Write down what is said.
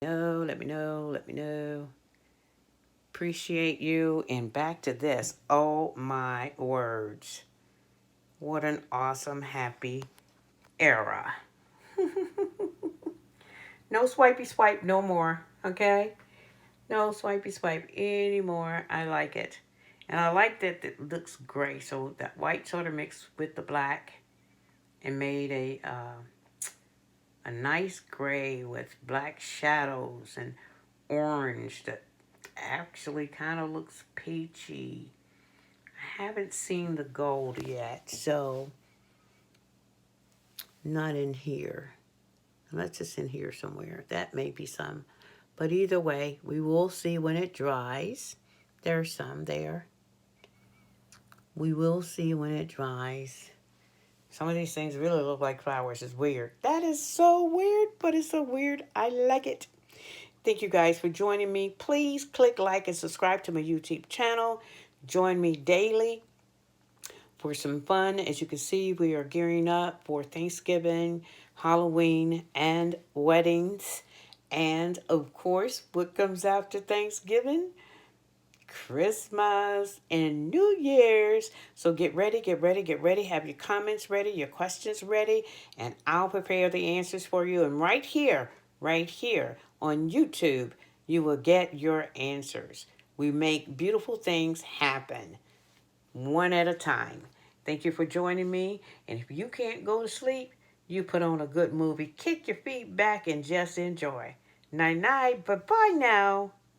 know, let me know, let me know. Appreciate you. And back to this. Oh my words. What an awesome, happy era. No swipey swipe no more, okay? No swipey swipe anymore. I like it. And I like that it looks gray. So that white sort of mixed with the black and made a nice gray with black shadows and orange that actually kind of looks peachy. I haven't seen the gold yet, so not in here. Unless it's in here somewhere. That may be some. But either way, we will see when it dries. There's some there. We will see when it dries. Some of these things really look like flowers. It's weird. That is so weird, but it's so weird. I like it. Thank you guys for joining me. Please click like and subscribe to my YouTube channel. Join me daily for some fun. As you can see, we are gearing up for Thanksgiving, Halloween, and weddings. And of course, what comes after Thanksgiving? Christmas and New Year's. So get ready, get ready, get ready. Have your comments ready, your questions ready, and I'll prepare the answers for you. And right here on YouTube, you will get your answers. We make beautiful things happen one at a time. Thank you for joining me. And if you can't go to sleep, you put on a good movie, kick your feet back, and just enjoy. Night night. Bye bye now.